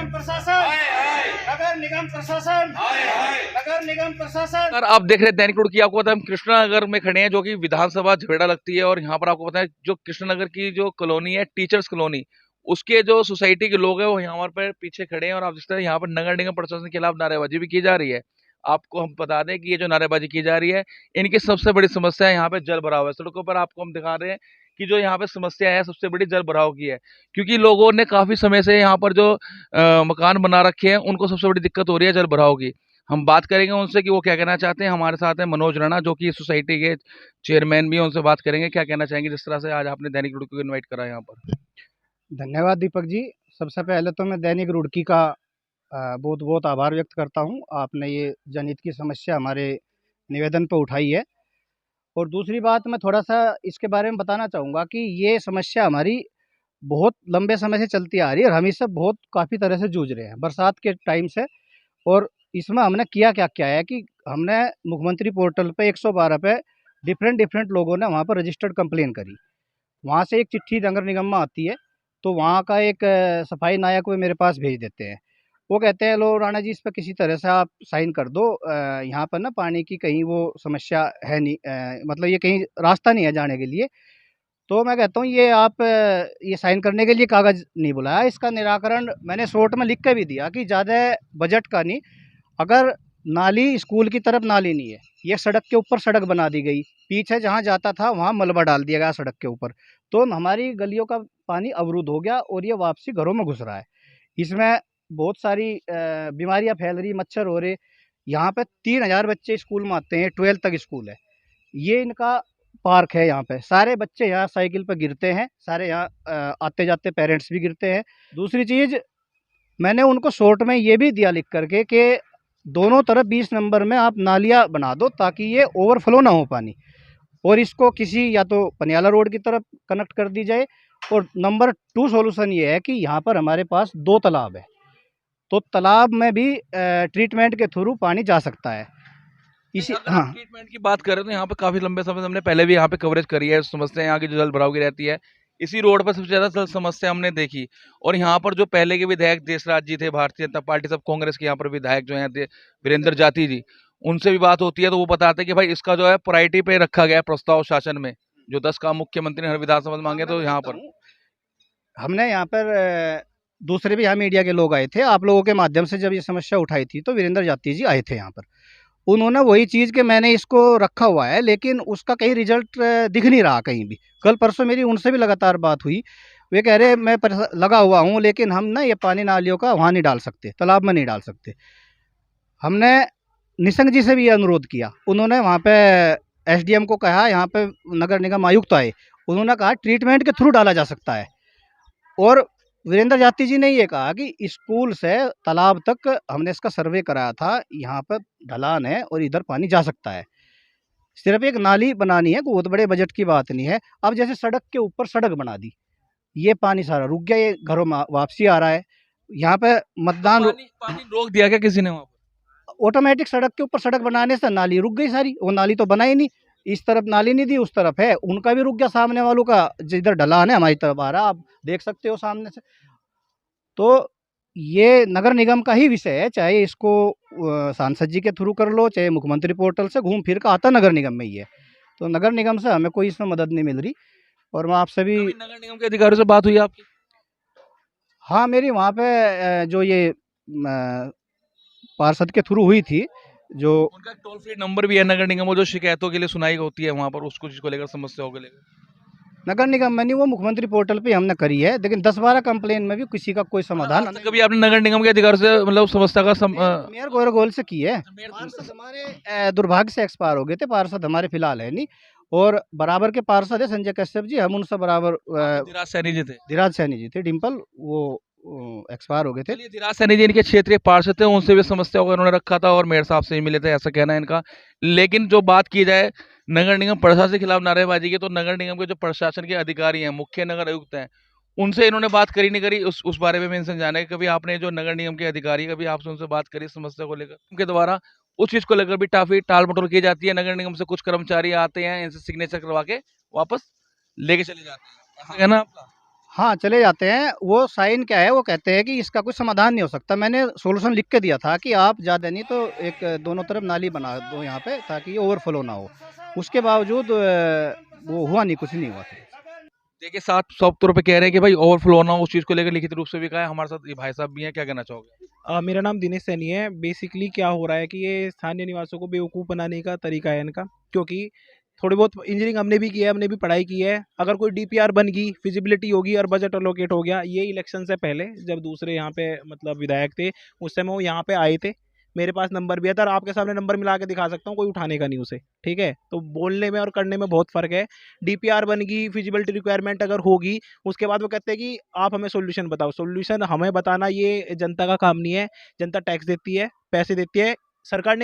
निगम प्रशासन, नगर निगम प्रशासन, नगर निगम प्रशासन। सर आप देख रहे हैं दैनिक रुड़की। आपको पता है हम कृष्णानगर में खड़े हैं, जो कि विधानसभा झगड़ा लगती है। और यहाँ पर आपको पता है जो कृष्णानगर की जो कॉलोनी है, टीचर्स कॉलोनी, उसके जो सोसाइटी के लोग हैं वो यहाँ पर पीछे खड़े हैं। और आप जिस तरह यहाँ पर नगर निगम प्रशासन के खिलाफ नारेबाजी भी की जा रही है। आपको हम बता दें कि ये जो नारेबाजी की जा रही है, इनकी सबसे बड़ी समस्या है यहाँ पे जल भराव है। सड़कों पर आपको हम दिखा रहे हैं कि जो यहाँ पे समस्या है सबसे बड़ी जल भराव की है। क्योंकि लोगों ने काफी समय से यहाँ पर जो मकान बना रखे हैं, उनको सबसे बड़ी दिक्कत हो रही है जल भराव की। हम बात करेंगे उनसे कि वो क्या कहना चाहते हैं। हमारे साथ है मनोज राणा, जो कि सोसाइटी के चेयरमैन भी हैं। उनसे बात करेंगे क्या कहना चाहेंगे जिस तरह से आज आपने दैनिक रुड़की को इनवाइट करा यहाँ पर। धन्यवाद दीपक जी। सबसे पहले तो मैं दैनिक रुड़की का बहुत बहुत आभार व्यक्त करता हूँ। आपने ये जनहित की समस्या हमारे निवेदन पर उठाई है। और दूसरी बात, मैं थोड़ा सा इसके बारे में बताना चाहूँगा कि ये समस्या हमारी बहुत लंबे समय से चलती आ रही है और हम इससे बहुत काफ़ी तरह से जूझ रहे हैं बरसात के टाइम से। और इसमें हमने किया क्या क्या है कि हमने मुख्यमंत्री पोर्टल पे 112 पे डिफरेंट डिफरेंट लोगों ने वहाँ पर रजिस्टर्ड कंप्लेन करी। वहाँ से एक चिट्ठी नगर निगम में आती है, तो वहाँ का एक सफाई नायक वो मेरे पास भेज देते हैं। वो कहते हैं लो राणा जी, इस पर किसी तरह से आप साइन कर दो। यहाँ पर ना पानी की कहीं वो समस्या है नहीं, मतलब ये कहीं रास्ता नहीं है जाने के लिए। तो मैं कहता हूँ ये आप ये साइन करने के लिए कागज़ नहीं बुलाया, इसका निराकरण मैंने शॉर्ट में लिख के भी दिया कि ज़्यादा बजट का नहीं। अगर नाली स्कूल की तरफ नाली नहीं है, ये सड़क के ऊपर सड़क बना दी गई, पीछे जहाँ जाता था वहाँ मलबा डाल दिया गया सड़क के ऊपर, तो हमारी गलियों का पानी अवरुद्ध हो गया और ये वापसी घरों में घुस रहा है। इसमें बहुत सारी बीमारियाँ फैल रही, मच्छर हो रहे। यहाँ पे 3000 बच्चे स्कूल में आते हैं, 12th तक स्कूल है। ये इनका पार्क है, यहाँ पे सारे बच्चे यहाँ साइकिल पर गिरते हैं, सारे यहाँ आते जाते पेरेंट्स भी गिरते हैं। दूसरी चीज़, मैंने उनको शॉर्ट में ये भी दिया लिख करके कि दोनों तरफ 20 नंबर में आप नालियाँ बना दो ताकि ये ओवरफ्लो ना हो पानी, और इसको किसी या तो पनियाला रोड की तरफ कनेक्ट कर दी जाए। और नंबर 2 सॉल्यूशन ये है कि यहाँ पर हमारे पास 2 तालाब है, तो तालाब में भी ट्रीटमेंट के थ्रू पानी जा सकता है। इसी हाँ, ट्रीटमेंट की बात करें तो यहाँ पे काफी लंबे समय से हमने पहले भी यहाँ पे कवरेज करी है। समस्या यहाँ की जो जल भराव की रहती है, इसी रोड पर सबसे ज्यादा समस्या हमने देखी। और यहाँ पर जो पहले के विधायक देशराज जी थे, भारतीय जनता पार्टी, सब कांग्रेस के यहाँ पर विधायक जो हैं वीरेंद्र जाती जी, उनसे भी बात होती है तो वो बताते हैं कि भाई इसका जो है प्रायोरिटी पे रखा गया है प्रस्ताव शासन में। जो 10 काम मुख्यमंत्री ने हर विधानसभा में मांगे, तो यहाँ पर हमने यहाँ पर दूसरे भी यहाँ मीडिया के लोग आए थे, आप लोगों के माध्यम से जब ये समस्या उठाई थी तो वीरेंद्र जाती जी आए थे यहाँ पर। उन्होंने वही चीज़ कि मैंने इसको रखा हुआ है, लेकिन उसका कहीं रिजल्ट दिख नहीं रहा कहीं भी। कल परसों मेरी उनसे भी लगातार बात हुई, वे कह रहे मैं लगा हुआ हूँ, लेकिन हम ना ये पानी नालियों का वहाँ नहीं डाल सकते, तालाब में नहीं डाल सकते। हमने निशंक जी से भी ये अनुरोध किया, उन्होंने वहाँ पे एसडीएम को कहा, यहाँ पे नगर निगम आयुक्त आए, उन्होंने कहा ट्रीटमेंट के थ्रू डाला जा सकता है। और वीरेंद्र जाती जी ने ये कहा कि स्कूल से तालाब तक हमने इसका सर्वे कराया था, यहाँ पर ढलान है और इधर पानी जा सकता है। सिर्फ एक नाली बनानी है, बहुत बड़े बजट की बात नहीं है। अब जैसे सड़क के ऊपर सड़क बना दी, ये पानी सारा रुक गया, ये घरों में वापसी आ रहा है। यहाँ पे मतदान पानी रोक दिया क्या किसी ने वहाँ पर? ऑटोमेटिक सड़क के ऊपर सड़क बनाने से नाली रुक गई सारी। वो नाली तो बना ही नहीं, इस तरफ नाली नहीं दी, उस तरफ है, उनका भी रुक गया, सामने वालों का जिधर ढलान है हमारी तरफ आ रहा, आप देख सकते हो सामने से। तो ये नगर निगम का ही विषय है, चाहे इसको सांसद जी के थ्रू कर लो, चाहे मुख्यमंत्री पोर्टल से घूम फिर कर आता नगर निगम में ही है। तो नगर निगम से हमें कोई इसमें मदद नहीं मिल रही। और मैं आपसे भी, नगर निगम के अधिकारियों से बात हुई आपकी? हाँ, मेरी वहाँ पे जो ये पार्षद के थ्रू हुई थी, जो उनका टोल फ्री नंबर भी है नगर निगम, वो जो शिकायतों के लिए सुनाई होती है वहाँ पर, उसको चीज को लेकर, समस्याओं को लेकर। नगर निगम में नहीं, वो मुख्यमंत्री पोर्टल पे हमने करी है, लेकिन 10-12 कंप्लेन में भी किसी का कोई समाधान आज तक कभी आपने नगर निगम के अधिकारी से मतलब समस्या का मेयर गोरगोल से की है। पार्षद हमारे दुर्भाग्य से एक्सपायर हो गए थे, पार्षद हमारे फिलहाल है नहीं। और बराबर के पार्षद है संजय कश्यप जी, हम उनसे बराबर धीराज सैनी जी थे। धीराज सैनी जी थे, डिम्पल, वो एक्सपायर हो गए थे। चलिए, धीराज सैनी जी इनके क्षेत्रीय पार्षद थे, उनसे भी समस्या को उन्होंने रखा था और मेयर साहब से ही मिले थे, ऐसा कहना है इनका। लेकिन जो बात की जाए नगर निगम प्रशासन के खिलाफ नारेबाजी की, तो नगर निगम के जो प्रशासन के अधिकारी हैं, मुख्य नगर आयुक्त हैं, उनसे इन्होंने बात करी नहीं करी, उस बारे में इनसे जाना है। कभी आपने जो नगर निगम के अधिकारी, कभी आपसे उनसे बात करी समस्या को लेकर? उनके द्वारा उस चीज को लेकर भी काफी टाल मटोल की जाती है। नगर निगम से कुछ कर्मचारी आते हैं, इनसे सिग्नेचर करवा के वापस लेके चले जाते हैं, ऐसा कहना आपका? हाँ, चले जाते हैं। वो साइन क्या है, वो कहते हैं कि इसका कोई समाधान नहीं हो सकता। मैंने सॉल्यूशन लिख के दिया था कि आप ज़्यादा नहीं तो एक दोनों तरफ नाली बना दो यहाँ पे, ताकि ये ओवरफ्लो ना हो। उसके बावजूद वो हुआ नहीं, कुछ नहीं हुआ फिर। देखिए, साफ साफ तौर पे कह रहे हैं कि भाई ओवरफ्लो ना हो, उस चीज को लेकर लिखित रूप से भी कहा है। हमारे साथ ये भाई साहब भी हैं, क्या कहना चाहोगे? मेरा नाम दिनेश सैनी है। बेसिकली क्या हो रहा है कि ये स्थानीय निवासियों को बेवकूफ़ बनाने का तरीका है इनका, क्योंकि थोड़ी बहुत इंजीनियरिंग हमने भी की है, हमने भी पढ़ाई की है। अगर कोई डीपीआर बन गई, फिजिबिलिटी होगी और बजट अलोकेट हो गया, ये इलेक्शन से पहले जब दूसरे यहाँ पे मतलब विधायक थे, उस समय वो यहाँ पे आए थे। मेरे पास नंबर भी है था और आपके सामने नंबर मिला के दिखा सकता हूँ, कोई उठाने का नहीं उसे, ठीक है। तो बोलने में और करने में बहुत फ़र्क है। डीपीआर बन गई, फिजिबिलिटी रिक्वायरमेंट अगर होगी, उसके बाद वो कहते हैं कि आप हमें सॉल्यूशन बताओ। सॉल्यूशन हमें बताना ये जनता का काम नहीं है। जनता टैक्स देती है, पैसे देती है। सरकार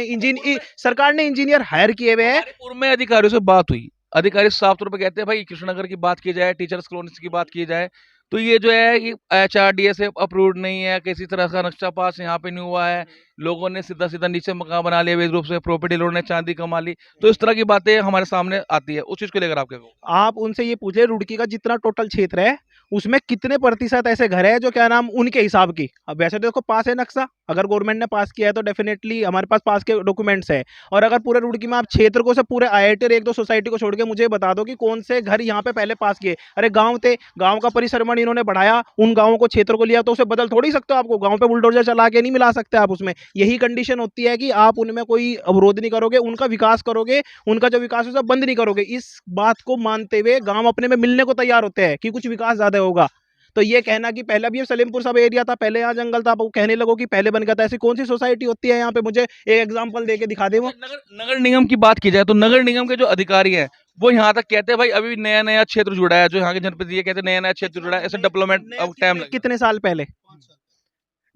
ने इंजीनियर हायर किए हुए हैं। हमारे पूर्व में अधिकारियों से बात हुई, अधिकारी साफ तौर पे कहते हैं भाई कृष्णनगर की बात की जाए, टीचर्स कॉलोनी की बात की जाए, तो ये जो है कि HRDA से अप्रूव्ड नहीं है, किसी तरह का नक्शा पास यहाँ पे नहीं हुआ है, लोगों ने सीधा सीधा नीचे मकान बना लिया अवैध रूप से, प्रॉपर्टी लोगों ने चांदी कमा ली। तो इस तरह की बातें हमारे सामने आती है, उस चीज को लेकर आप क्या कहोगे? आप उनसे ये पूछे रुड़की का जितना टोटल क्षेत्र है, उसमें कितने प्रतिशत ऐसे घर है जो क्या नाम उनके हिसाब की। अब वैसे तो देखो पास है नक्शा, अगर गवर्नमेंट ने पास किया है तो डेफिनेटली हमारे पास पास के डॉक्यूमेंट्स है। और अगर पूरे रुड़की में आप क्षेत्र को से पूरे IIT और एक दो सोसाइटी को छोड़ के मुझे बता दो कि कौन से घर यहाँ पे पहले पास किए। अरे गांव थे, गांव का परिसरमण इन्होंने बढ़ाया, उन गांवों को क्षेत्र को लिया, तो उसे बदल थोड़ी सकते हो। आपको गांव पे बुलडोजर चला के नहीं मिला सकते आप उसमें। यही कंडीशन होती है कि आप उनमें कोई अवरोध नहीं करोगे, उनका विकास करोगे, उनका जो विकास है उसे बंद नहीं करोगे। इस बात को मानते हुए गांव अपने में मिलने को तैयार होते हैं कि कुछ विकास ज्यादा होगा। तो ये कहना कि पहले भी ये सलीमपुर सब एरिया था, पहले यहाँ जंगल था, आप वो कहने लगो कि पहले बन गया था, ऐसी कौन सी सोसाइटी होती है यहाँ पे? मुझे एक एग्जांपल दे के दिखा दे वो। नगर निगम की बात की जाए तो नगर निगम के जो अधिकारी हैं वो यहाँ तक कहते हैं भाई अभी नया नया क्षेत्र जुड़ा है, जो यहाँ के जनप्रतिनिधि कहते हैं नया नया क्षेत्र जुड़ा है, ऐसे डेवलपमेंट अब टाइम लगेगा। कितने साल पहले?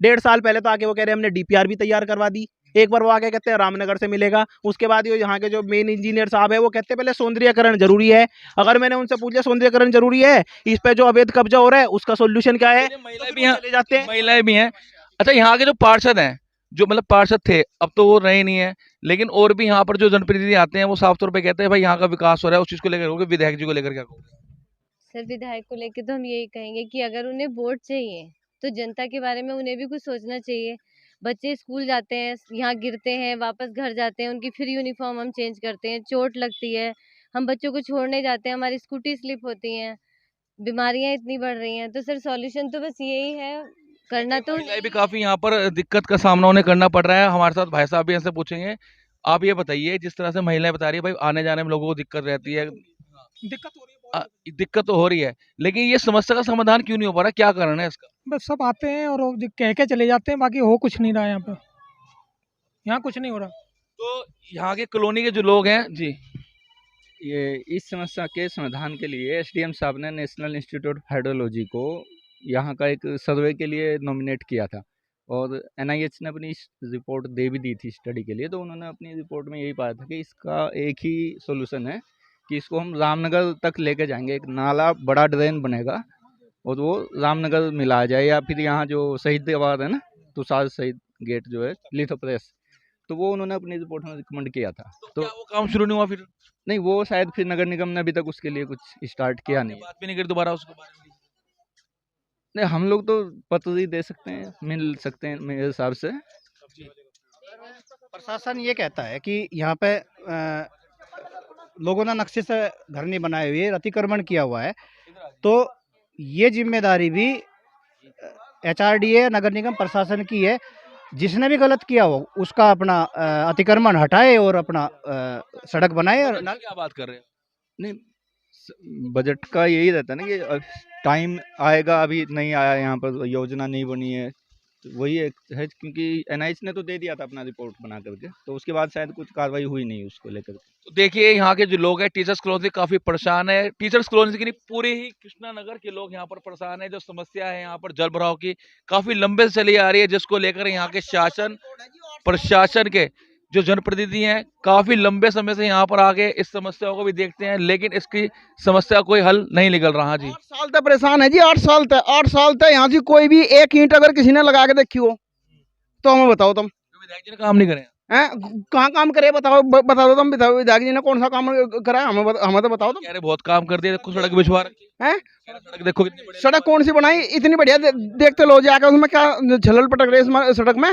1.5 साल पहले तो आके वो कह रहे हैं हमने DPR भी तैयार करवा दी। एक बार वो आके कहते हैं रामनगर से मिलेगा। उसके बाद ये यहाँ के जो मेन इंजीनियर साहब है वो कहते हैं पहले सौंदर्यकरण जरूरी है। अगर मैंने उनसे पूछ लिया सौंदर्यकरण जरूरी है, इस पे जो अवैध कब्जा हो रहा है उसका सोल्यूशन क्या है? महिलाएं भी यहाँ चले जाते हैं। महिलाएं भी हैं। अच्छा, यहाँ के जो पार्षद हैं, जो मतलब पार्षद थे, अब तो वो रहे नहीं है, लेकिन और भी यहाँ पर जो जनप्रतिनिधि आते हैं वो साफ तौर पे कहते हैं भाई यहाँ का विकास हो रहा है, उस चीज को लेकर कहोगे? विधायक जी को लेकर क्या कहोगे? सर, विधायक को लेके तो हम यही कहेंगे कि अगर उन्हें वोट चाहिए तो जनता के बारे में उन्हें भी कुछ सोचना चाहिए। बच्चे स्कूल जाते हैं, यहाँ गिरते हैं, वापस घर जाते हैं, उनकी फिर यूनिफॉर्म हम चेंज करते हैं, चोट लगती है, हम बच्चों को छोड़ने जाते हैं, हमारी स्कूटी स्लिप होती हैं, बीमारियां इतनी बढ़ रही हैं। तो सर सॉल्यूशन तो बस यही है, करना तो महिलाएं भी काफी यहाँ पर दिक्कत का सामना उन्हें करना पड़ रहा है। हमारे साथ भाई साहब भी इनसे पूछेंगे। आप ये बताइए, जिस तरह से महिलाएं बता रही है भाई आने जाने में लोगों को दिक्कत रहती है, दिक्कत हो रही है आ, दिक्कत तो हो रही है, लेकिन ये समस्या का समाधान क्यों नहीं हो पा रहा? क्या कारण है इसका? बस सब आते हैं और वो कह के चले जाते हैं, बाकी हो कुछ नहीं रहा यहाँ पे। यहाँ कुछ नहीं हो रहा। तो यहाँ के कॉलोनी के जो लोग हैं जी, ये इस समस्या के समाधान के लिए SDM साहब ने नेशनल इंस्टीट्यूट ऑफ हाइड्रोलॉजी को यहाँ का एक सर्वे के लिए नॉमिनेट किया था और NIH ने अपनी रिपोर्ट दे भी दी थी स्टडी के लिए। तो उन्होंने अपनी रिपोर्ट में यही पाया था कि इसका एक ही सॉल्यूशन है कि इसको हम रामनगर तक लेके जाएंगे। एक नाला बड़ा ड्रेन बनेगा और वो रामनगर मिलाया जाए, या फिर यहाँ जो शहीद आबाद है ना, तुषार शहीद गेट जो है, लिथो प्रेस, तो वो उन्होंने अपनी रिपोर्ट में रिकमेंड किया था। तो क्या वो काम शुरू नहीं हुआ फिर? नहीं, वो शायद फिर नगर निगम ने अभी तक उसके लिए कुछ स्टार्ट किया नहीं। बात भी नहीं करी दोबारा उसके बारे में? नहीं, हम लोग तो पत्र ही दे सकते हैं, मिल सकते हैं मेरे हिसाब से। प्रशासन ये कहता है कि यहाँ पे लोगों ने नक्शे से घर नहीं बनाए हुए, अतिक्रमण किया हुआ है, तो ये जिम्मेदारी भी HRDA नगर निगम प्रशासन की है। जिसने भी गलत किया हो उसका अपना अतिक्रमण हटाए और अपना सड़क बनाए। और क्या बात कर रहे हैं? नहीं, बजट का यही रहता है ना कि टाइम आएगा, अभी नहीं आया, यहाँ पर योजना नहीं बनी है, तो वही एक है। क्योंकि NIH ने तो दे दिया था अपना रिपोर्ट बना करके, तो उसके बाद शायद कुछ कार्रवाई हुई नहीं उसको लेकर। तो देखिए, यहाँ के जो लोग हैं टीचर्स कॉलोनी काफी परेशान है। टीचर्स कॉलोनी की नहीं, पूरे ही कृष्णा नगर के लोग यहाँ पर परेशान है। जो समस्या है यहाँ पर जल भराव की काफी लंबे से चली आ रही है, जिसको लेकर यहाँ के शासन प्रशासन के जो जनप्रतिनिधि हैं काफी लंबे समय से यहाँ पर आके इस समस्या को भी देखते हैं, लेकिन इसकी समस्या कोई हल नहीं निकल रहा। जी 8 साल तक परेशान है जी, 8 साल तक यहाँ से कोई भी एक ईंट अगर किसी ने लगा के देखी हो तो हमें बताओ तुम। विधायक जी ने काम नहीं करे। हैं कहाँ काम करे बताओ, बता दो तुम, बताओ विधायक जी ने कौन सा काम करा है, हमें तो बताओ तुम। कह रहे बहुत काम कर दिया, देखो सड़क बिछवा रखी हैं है, सड़क देखो कितनी बढ़िया। सड़क कौन सी बनाई इतनी बढ़िया, देखते लो जाके उसमें क्या झलल पटक रहे इस सड़क में,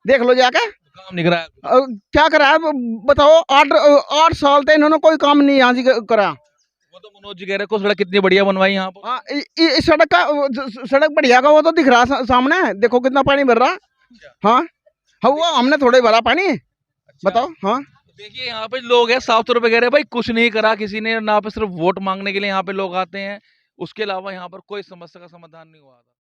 देख लो जाके। काम नहीं कराया। क्या करा है बताओ, 8 साल तक इन्होंने कोई काम नहीं यहाँ से करा। वो तो मनोज जी कह रहे को सड़क कितनी बढ़िया बनवाई यहाँ पर। हाँ इस सड़क का, सड़क बढ़िया का वो तो दिख रहा सामने, देखो कितना पानी भर रहा। हाँ हाँ वो हमने थोड़े भरा पानी, बताओ। हाँ देखिए यहाँ पे लोग हैं साफ तौर पे कह रहे हैं भाई कुछ नहीं करा किसी ने, ना पे सिर्फ वोट मांगने के लिए यहाँ पे लोग आते हैं, उसके अलावा यहाँ पर कोई समस्या का समाधान नहीं हुआ था।